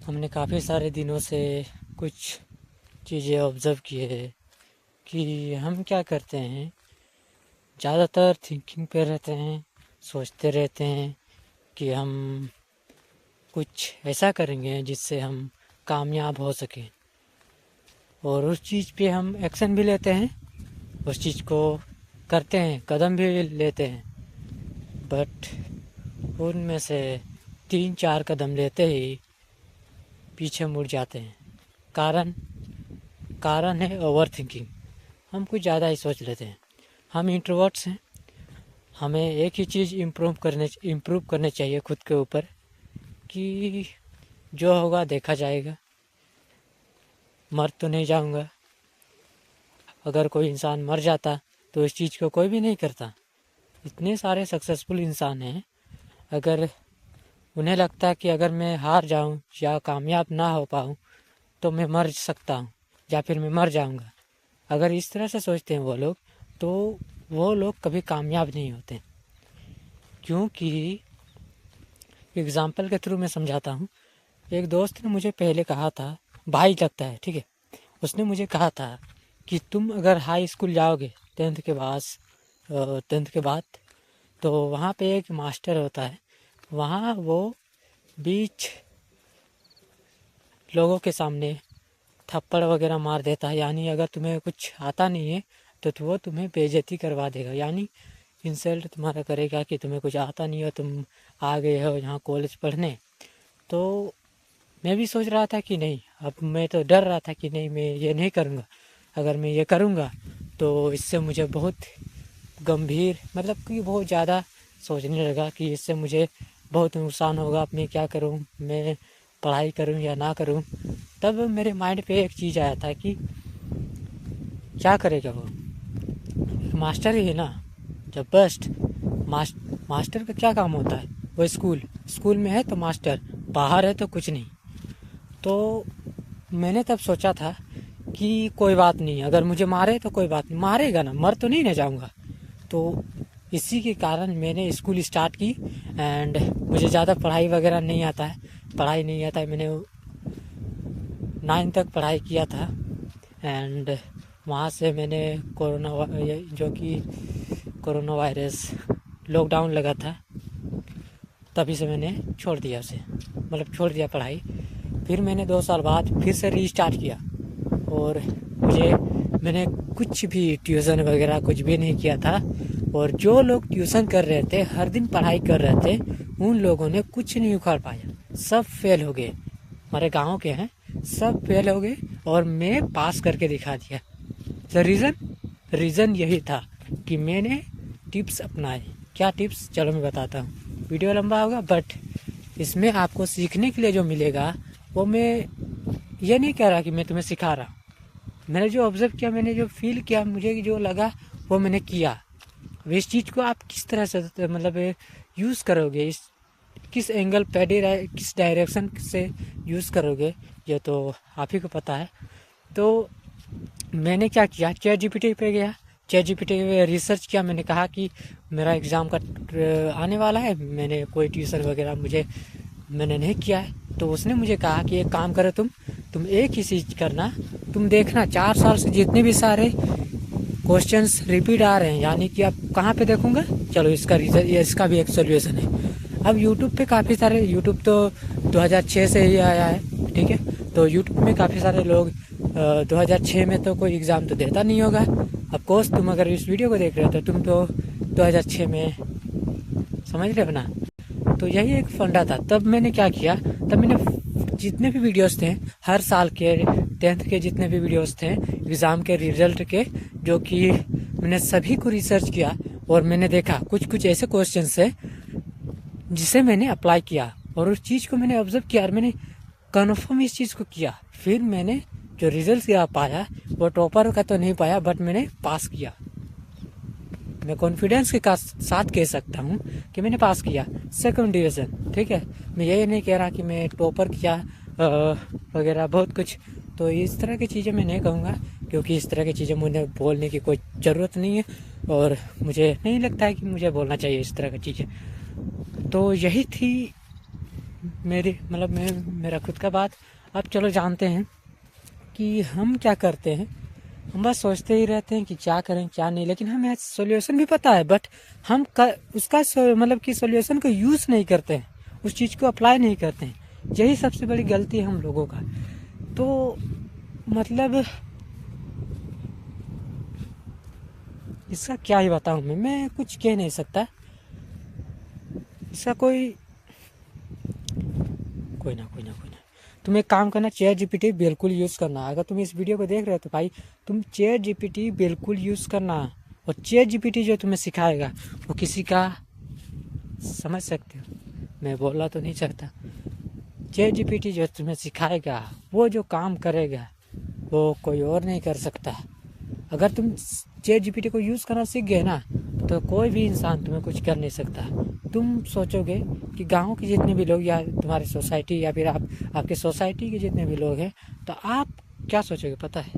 हमने काफ़ी सारे दिनों से कुछ चीज़ें ऑब्ज़र्व किए हैं कि हम क्या करते हैं, ज़्यादातर थिंकिंग पे रहते हैं, सोचते रहते हैं कि हम कुछ ऐसा करेंगे जिससे हम कामयाब हो सकें, और उस चीज़ पे हम एक्शन भी लेते हैं, उस चीज़ को करते हैं, कदम भी लेते हैं। बट उनमें से 3-4 कदम लेते ही पीछे मुड़ जाते हैं। कारण कारण है ओवर थिंकिंग। हम कुछ ज़्यादा ही सोच लेते हैं। हम इंट्रोवर्ट्स हैं। हमें एक ही चीज़ इम्प्रूव करने चाहिए खुद के ऊपर कि जो होगा देखा जाएगा, मर तो नहीं जाऊंगा। अगर कोई इंसान मर जाता तो इस चीज़ को कोई भी नहीं करता। इतने सारे सक्सेसफुल इंसान हैं, अगर उन्हें लगता है कि अगर मैं हार जाऊं या कामयाब ना हो पाऊं तो मैं मर सकता हूं या फिर मैं मर जाऊंगा, अगर इस तरह से सोचते हैं वो लोग, तो वो लोग कभी कामयाब नहीं होते। क्योंकि एग्ज़ाम्पल के थ्रू मैं समझाता हूँ। एक दोस्त ने मुझे पहले कहा था, भाई लगता है, ठीक है, उसने मुझे कहा था कि तुम अगर हाई स्कूल जाओगे 10th के बाद तो वहाँ पे एक मास्टर होता है, वहाँ वो 20 लोगों के सामने थप्पड़ वगैरह मार देता है। यानी अगर तुम्हें कुछ आता नहीं है तो वो तुम्हें बेइज्जती करवा देगा, यानी इंसल्ट तुम्हारा करेगा कि तुम्हें कुछ आता नहीं हो, तुम आ गए हो यहाँ कॉलेज पढ़ने। तो मैं भी सोच रहा था कि नहीं, अब मैं तो डर रहा था कि नहीं, मैं ये नहीं करूँगा। अगर मैं ये करूँगा तो इससे मुझे बहुत गंभीर, मतलब कि बहुत ज़्यादा सोचने लगा कि इससे मुझे बहुत नुकसान होगा। अब मैं क्या करूँ, मैं पढ़ाई करूँ या ना करूँ। तब मेरे माइंड पे एक चीज़ आया था कि क्या करेगा वो, मास्टर ही है ना। जब बेस्ट मास्टर का क्या काम होता है, वो स्कूल में है तो मास्टर, बाहर है तो कुछ नहीं। तो मैंने तब सोचा था कि कोई बात नहीं, अगर मुझे मारे तो कोई बात नहीं, मारेगा ना, मर तो नहीं ना जाऊंगा। तो इसी के कारण मैंने स्कूल स्टार्ट की। एंड मुझे ज़्यादा पढ़ाई वगैरह नहीं आता है, मैंने 9 तक पढ़ाई किया था। एंड वहाँ से मैंने कोरोना वायरस लॉकडाउन लगा था, तभी से मैंने छोड़ दिया उसे, मतलब छोड़ दिया पढ़ाई। फिर मैंने 2 साल बाद फिर से रीस्टार्ट किया, और मैंने कुछ भी ट्यूशन वगैरह कुछ भी नहीं किया था। और जो लोग ट्यूशन कर रहे थे, हर दिन पढ़ाई कर रहे थे, उन लोगों ने कुछ नहीं उखाड़ पाया, सब फेल हो गए। हमारे गांव के हैं, सब फेल हो गए और मैं पास करके दिखा दिया। तो रीज़न यही था कि मैंने टिप्स अपनाए। क्या टिप्स, चलो मैं बताता हूँ। वीडियो लंबा होगा बट इसमें आपको सीखने के लिए जो मिलेगा वो, मैं ये नहीं कह रहा कि मैं तुम्हें सिखा रहा हूँ। मैंने जो ऑब्ज़र्व किया, मैंने जो फील किया, मुझे जो लगा वो मैंने किया। अब इस चीज़ को आप किस तरह से मतलब यूज़ करोगे, इस किस एंगल पे, किस डायरेक्शन से यूज़ करोगे, ये तो आप ही को पता है। तो मैंने क्या किया, चैट जीपीटी पे गया, चैट जीपीटी पे रिसर्च किया। मैंने कहा कि मेरा एग्ज़ाम का आने वाला है, मैंने कोई ट्यूशन वगैरह मैंने नहीं किया है। तो उसने मुझे कहा कि एक काम करो, तुम एक ही चीज़ करना, तुम देखना 4 साल से जितने भी सारे क्वेश्चंस रिपीट आ रहे हैं, यानी कि आप कहाँ पे देखूंगा, चलो इसका भी एक सोल्यूशन है। अब यूट्यूब पे काफ़ी सारे, यूट्यूब तो 2006 से ही आया है, ठीक है। तो यूट्यूब में काफ़ी सारे लोग 2006 में तो कोई एग्ज़ाम तो देता नहीं होगा। अब कोर्स, तुम अगर इस वीडियो को देख रहे हो तो तुम तो 2006 में, समझ रहे हो ना। तो यही एक फंडा था। तब मैंने क्या किया, तब मैंने जितने भी वीडियोस थे, हर साल के 10th के जितने भी वीडियोस थे एग्ज़ाम के रिजल्ट के, जो कि मैंने सभी को रिसर्च किया, और मैंने देखा कुछ ऐसे क्वेश्चंस है जिसे मैंने अप्लाई किया, और उस चीज़ को मैंने ऑब्जर्व किया और मैंने कन्फर्म इस चीज़ को किया। फिर मैंने जो रिजल्ट पाया, वो टॉपर का तो नहीं पाया बट मैंने पास किया। मैं कॉन्फिडेंस के साथ कह सकता हूँ कि मैंने पास किया 2nd डिवीज़न, ठीक है। मैं ये नहीं कह रहा कि मैं टॉपर किया वगैरह बहुत कुछ। तो इस तरह की चीज़ें मैं नहीं कहूँगा, क्योंकि इस तरह की चीज़ें मुझे बोलने की कोई ज़रूरत नहीं है, और मुझे नहीं लगता है कि मुझे बोलना चाहिए इस तरह की चीज़ें। तो यही थी मेरा खुद का बात। अब चलो जानते हैं कि हम क्या करते हैं। हम बस सोचते ही रहते हैं कि क्या करें क्या नहीं, लेकिन हमें सॉल्यूशन भी पता है, बट हम उसका कि सॉल्यूशन को यूज़ नहीं करते हैं, उस चीज़ को अप्लाई नहीं करते हैं। यही सबसे बड़ी गलती है हम लोगों का। तो मतलब इसका क्या ही बताऊँ मैं कुछ कह नहीं सकता। इसका कोई ना तुम एक काम करना, चैट जीपीटी बिल्कुल यूज़ करना। अगर तुम इस वीडियो को देख रहे हो तो भाई तुम चैट जीपीटी बिल्कुल यूज़ करना। और चैट जीपीटी जो तुम्हें सिखाएगा वो किसी का, समझ सकते हो, मैं बोलना तो नहीं चाहता। चैट जीपीटी जो तुम्हें सिखाएगा, वो जो काम करेगा वो कोई और नहीं कर सकता। अगर तुम चैट जीपीटी को यूज़ करना सीख गए ना, तो कोई भी इंसान तुम्हें कुछ कर नहीं सकता। तुम सोचोगे कि गांव के जितने भी लोग या तुम्हारी सोसाइटी या फिर आपके सोसाइटी के जितने भी लोग हैं, तो आप क्या सोचोगे पता है?